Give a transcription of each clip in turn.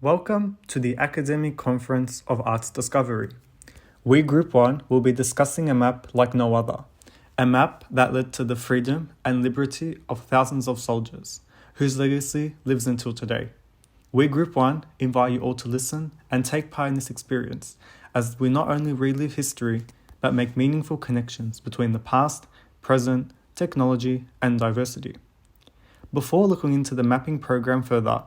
Welcome to the Academic Conference of Arts Discovery. We Group 1 will be discussing a map like no other, a map that led to the freedom and liberty of thousands of soldiers, whose legacy lives until today. We Group 1 invite you all to listen and take part in this experience, as we not only relive history, but make meaningful connections between the past, present, technology, and diversity. Before looking into the mapping program further,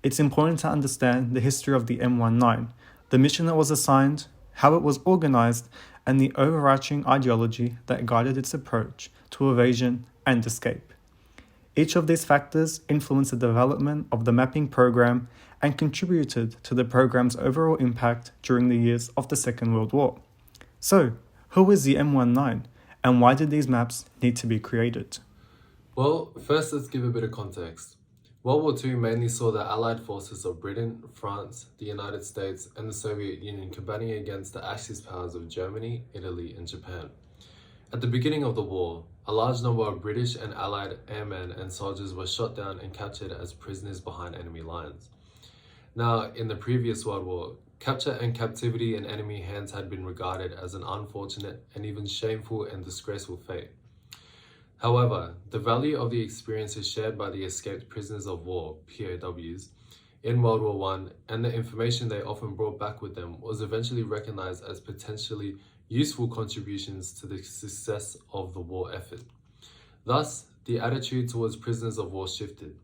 it's important to understand the history of the M19, the mission it was assigned, how it was organized, and the overarching ideology that guided its approach to evasion and escape. Each of these factors influenced the development of the mapping program and contributed to the program's overall impact during the years of the Second World War. So, who is the M19, and why did these maps need to be created? Well, first let's give a bit of context. World War II mainly saw the Allied forces of Britain, France, the United States, and the Soviet Union combating against the Axis powers of Germany, Italy, and Japan. At the beginning of the war, a large number of British and Allied airmen and soldiers were shot down and captured as prisoners behind enemy lines. Now, in the previous World War, capture and captivity in enemy hands had been regarded as an unfortunate and even shameful and disgraceful fate. However, the value of the experiences shared by the escaped prisoners of war, POWs, in World War I and the information they often brought back with them was eventually recognized as potentially useful contributions to the success of the war effort. Thus, the attitude towards prisoners of war shifted.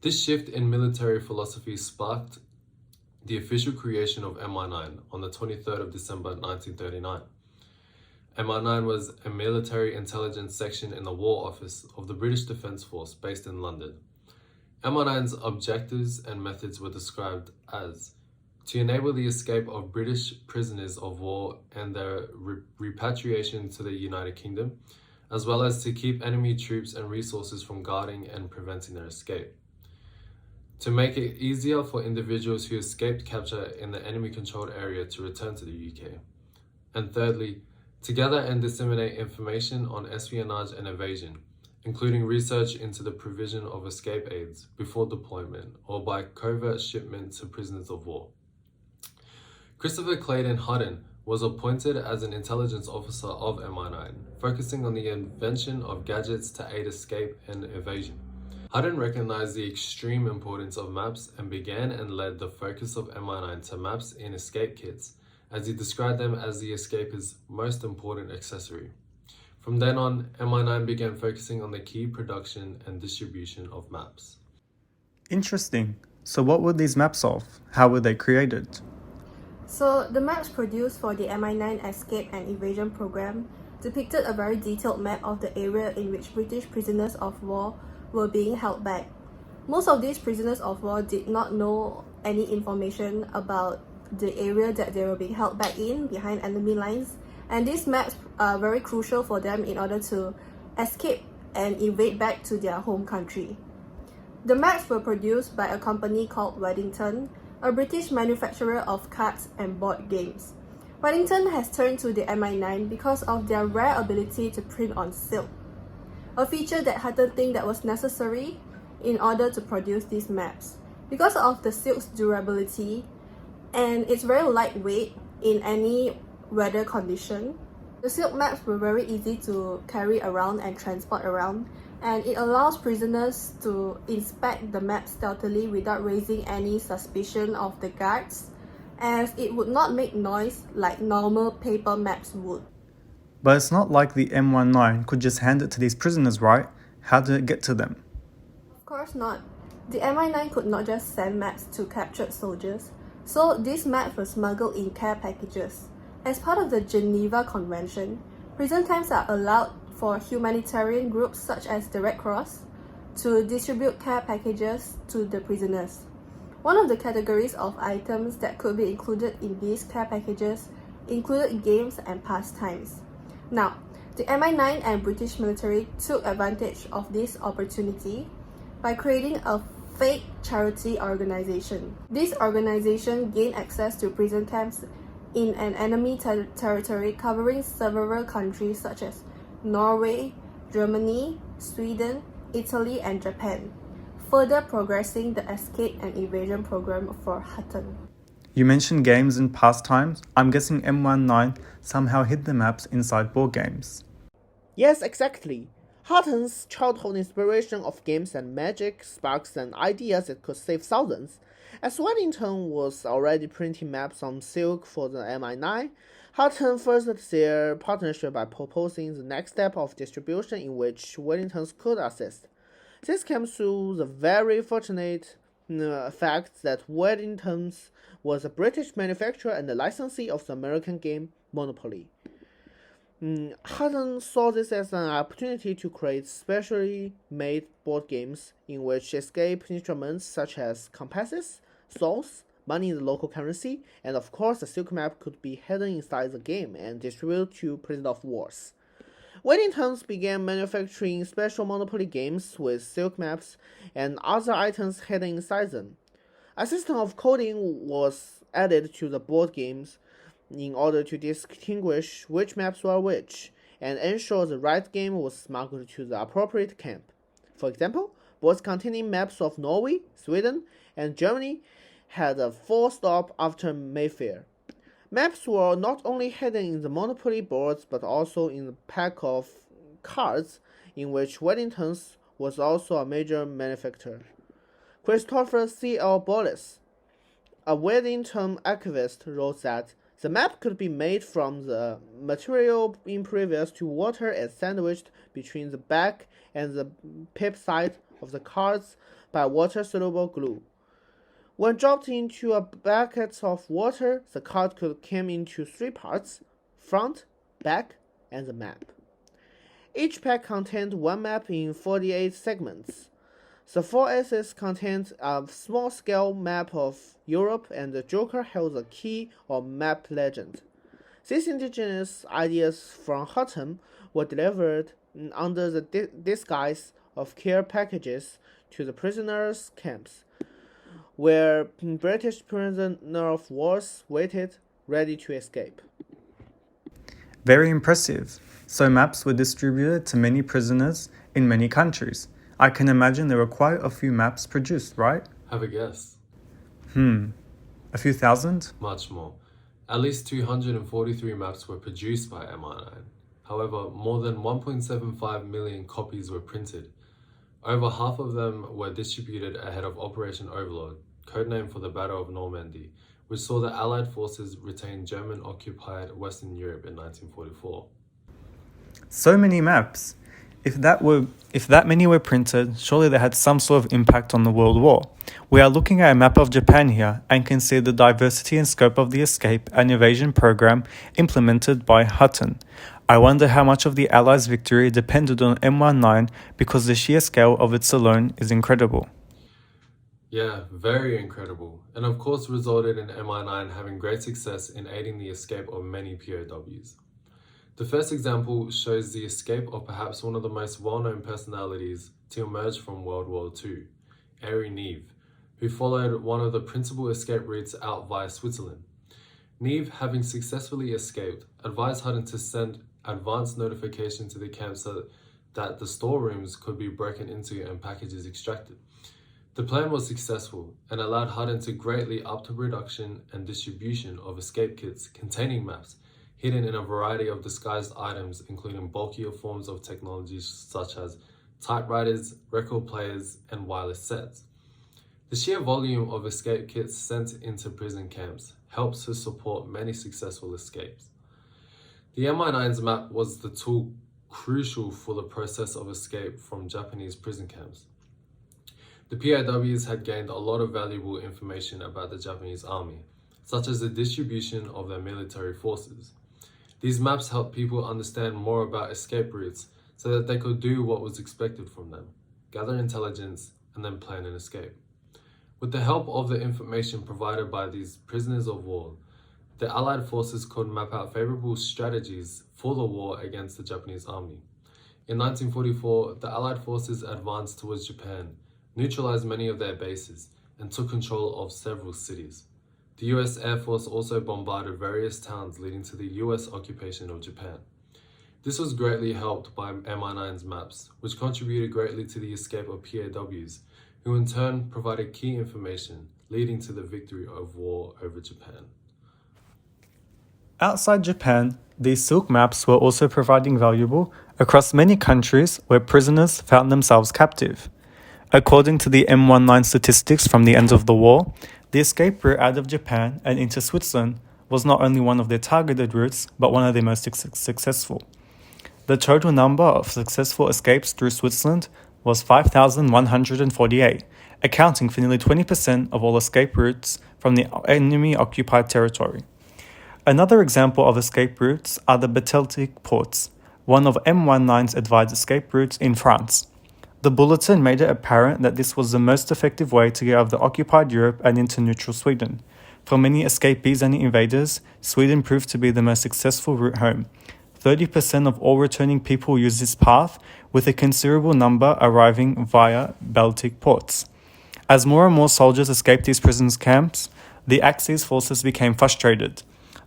This shift in military philosophy sparked the official creation of MI9 on the 23rd of December 1939. MI9 was a military intelligence section in the War Office of the British Defence Force based in London. MI9's objectives and methods were described as to enable the escape of British prisoners of war and their repatriation to the United Kingdom, as well as to keep enemy troops and resources from guarding and preventing their escape. To make it easier for individuals who escaped capture in the enemy-controlled area to return to the UK. And thirdly, to gather and disseminate information on espionage and evasion, including research into the provision of escape aids before deployment or by covert shipment to prisoners of war. Christopher Clayton Hudden was appointed as an intelligence officer of MI9, focusing on the invention of gadgets to aid escape and evasion. Hudden recognized the extreme importance of maps and began and led the focus of MI9 to maps in escape kits, as he described them as the escaper's most important accessory. From then on, MI9 began focusing on the key production and distribution of maps. Interesting. So what were these maps of? How were they created? So, the maps produced for the MI9 Escape and Evasion program depicted a very detailed map of the area in which British prisoners of war were being held back. Most of these prisoners of war did not know any information about the area that they were being held back in behind enemy lines, and these maps are very crucial for them in order to escape and evade back to their home country. The maps were produced by a company called Weddington, a British manufacturer of cards and board games. Weddington has turned to the MI9 because of their rare ability to print on silk, a feature that Hutton think that was necessary in order to produce these maps. Because of the silk's durability, and it's very lightweight in any weather condition, the silk maps were very easy to carry around and transport around, and it allows prisoners to inspect the map stealthily without raising any suspicion of the guards, as it would not make noise like normal paper maps would. But it's not like the M19 could just hand it to these prisoners, right? How did it get to them? Of course not. The MI9 could not just send maps to captured soldiers, so these maps were smuggled in care packages. As part of the Geneva Convention, prison camps are allowed for humanitarian groups such as the Red Cross to distribute care packages to the prisoners. One of the categories of items that could be included in these care packages included games and pastimes. Now, the MI9 and British military took advantage of this opportunity by creating a fake charity organization. This organization gained access to prison camps in an enemy territory covering several countries such as Norway, Germany, Sweden, Italy, and Japan. further progressing the escape and evasion program for Hutton. You mentioned games and pastimes. I'm guessing M19 somehow hid the maps inside board games. Yes, exactly. Hutton's childhood inspiration of games and magic sparks an idea that could save thousands. As Wellington was already printing maps on silk for the MI9, Hutton furthered their partnership by proposing the next step of distribution in which Wellingtons could assist. This came through the very fortunate fact that Wellingtons was a British manufacturer and a licensee of the American game Monopoly. Hutton saw this as an opportunity to create specially made board games in which escape instruments such as compasses, souls, money in the local currency, and of course the silk map could be hidden inside the game and distributed to prisoners of wars. Wellingtons began manufacturing special Monopoly games with silk maps and other items hidden inside them. A system of coding was added to the board games in order to distinguish which maps were which, and ensure the right game was smuggled to the appropriate camp. For example, boards containing maps of Norway, Sweden, and Germany had a full stop after Mayfair. Maps were not only hidden in the Monopoly boards but also in the pack of cards in which Wellingtons was also a major manufacturer. Christopher C. L. Bolles, a Wellington archivist, wrote that the map could be made from the material impervious to water and sandwiched between the back and the pip side of the cards by water-soluble glue. When dropped into a bucket of water, the card came into three parts: front, back, and the map. Each pack contained one map in 48 segments. The four aces contained a small-scale map of Europe, and the Joker held the key or map legend. These indigenous ideas from Hutton were delivered under the disguise of care packages to the prisoners' camps, where British prisoners of wars waited, ready to escape. Very impressive. So maps were distributed to many prisoners in many countries. I can imagine there were quite a few maps produced, right? Have a guess. A few thousand? Much more. At least 243 maps were produced by MI9. However, more than 1.75 million copies were printed. Over half of them were distributed ahead of Operation Overlord, codenamed for the Battle of Normandy, which saw the Allied forces retain German-occupied Western Europe in 1944. So many maps. If that many were printed, surely they had some sort of impact on the World War. We are looking at a map of Japan here and can see the diversity and scope of the escape and evasion program implemented by Hutton. I wonder how much of the Allies' victory depended on M19 because the sheer scale of it alone is incredible. Yeah, very incredible, and of course resulted in MI9 having great success in aiding the escape of many POWs. The first example shows the escape of perhaps one of the most well-known personalities to emerge from World War II, Henri Neve, who followed one of the principal escape routes out via Switzerland. Neve, having successfully escaped, advised Hutton to send advance notification to the camp so that the storerooms could be broken into and packages extracted. The plan was successful and allowed Hutton to greatly up the production and distribution of escape kits containing maps hidden in a variety of disguised items, including bulkier forms of technologies such as typewriters, record players, and wireless sets. The sheer volume of escape kits sent into prison camps helps to support many successful escapes. The MI9's map was the tool crucial for the process of escape from Japanese prison camps. The POWs had gained a lot of valuable information about the Japanese army, such as the distribution of their military forces. These maps helped people understand more about escape routes so that they could do what was expected from them, gather intelligence, and then plan an escape. With the help of the information provided by these prisoners of war, the Allied forces could map out favorable strategies for the war against the Japanese army. In 1944, the Allied forces advanced towards Japan, neutralized many of their bases, and took control of several cities. The US Air Force also bombarded various towns leading to the US occupation of Japan. This was greatly helped by MI9's maps, which contributed greatly to the escape of POWs, who in turn provided key information leading to the victory of war over Japan. Outside Japan, these silk maps were also providing valuable across many countries where prisoners found themselves captive. According to the M19 statistics from the end of the war, the escape route out of Japan and into Switzerland was not only one of their targeted routes, but one of their most successful. The total number of successful escapes through Switzerland was 5,148, accounting for nearly 20% of all escape routes from the enemy-occupied territory. Another example of escape routes are the Battletic ports, one of M19's advised escape routes in France. The bulletin made it apparent that this was the most effective way to get out of the occupied Europe and into neutral Sweden. For many escapees and invaders, Sweden proved to be the most successful route home. 30% of all returning people use this path, with a considerable number arriving via Baltic ports. As more and more soldiers escaped these prison camps, the Axis forces became frustrated.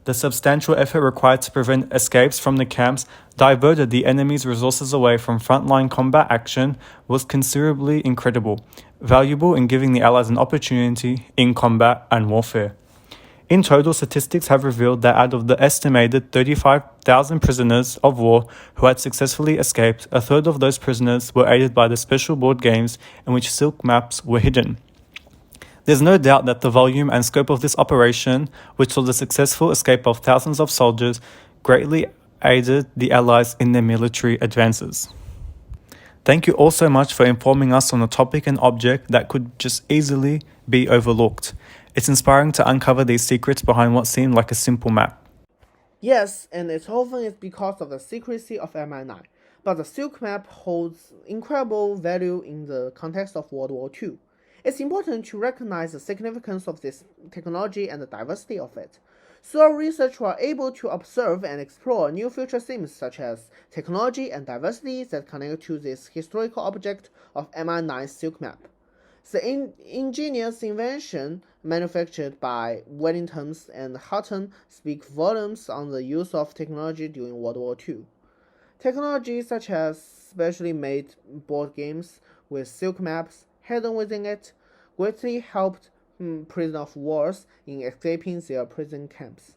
The substantial effort required to prevent escapes from the camps diverted the enemy's resources away from frontline combat action was considerably incredible, valuable in giving the Allies an opportunity in combat and warfare. In total, statistics have revealed that out of the estimated 35,000 prisoners of war who had successfully escaped, a third of those prisoners were aided by the special board games in which silk maps were hidden. There's no doubt that the volume and scope of this operation, which saw the successful escape of thousands of soldiers, greatly aided the Allies in their military advances. Thank you all so much for informing us on a topic and object that could just easily be overlooked. It's inspiring to uncover these secrets behind what seemed like a simple map. Yes, and it often is because of the secrecy of MI9, but the silk map holds incredible value in the context of World War II. It's important to recognize the significance of this technology and the diversity of it. So our researchers were able to observe and explore new future themes such as technology and diversity that connect to this historical object of MI9 silk map. The ingenious invention manufactured by Wellington and Hutton speak volumes on the use of technology during World War II. Technology such as specially made board games with silk maps hidden within it greatly helped prisoners of war in escaping their prison camps.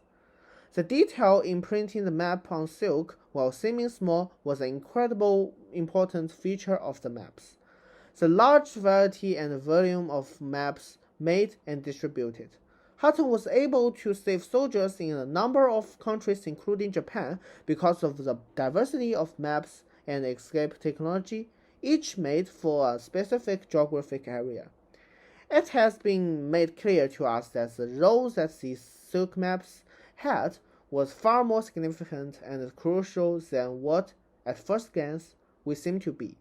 The detail in printing the map on silk, while seeming small, was an incredibly important feature of the maps. The large variety and volume of maps made and distributed. Hutton was able to save soldiers in a number of countries including Japan because of the diversity of maps and escape technology, each made for a specific geographic area. It has been made clear to us that the role that these silk maps had was far more significant and crucial than what, at first glance, we seem to be.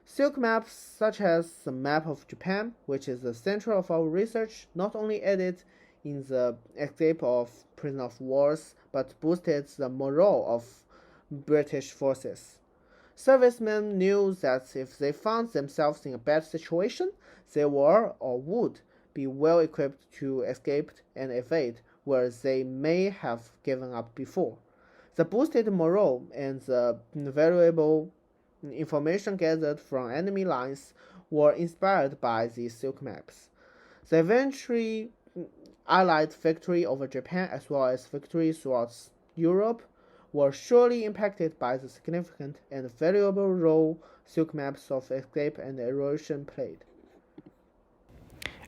Silk maps, such as the map of Japan, which is the center of our research, not only aided in the escape of prisoners of war, but boosted the morale of British forces. Servicemen knew that if they found themselves in a bad situation, they were or would be well equipped to escape and evade where they may have given up before. The boosted morale and the valuable information gathered from enemy lines were inspired by these silk maps. The eventual Allied victory over Japan as well as victory throughout Europe were surely impacted by the significant and valuable role silk maps of escape and erosion played.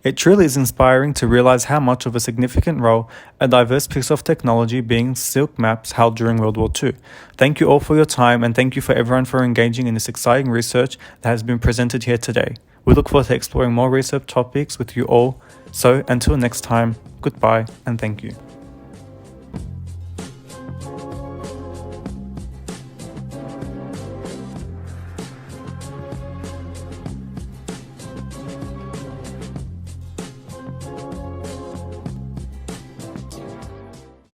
It truly is inspiring to realize how much of a significant role a diverse piece of technology being silk maps held during World War II. Thank you all for your time, and thank you for everyone for engaging in this exciting research that has been presented here today. We look forward to exploring more research topics with you all. So until next time, goodbye and thank you.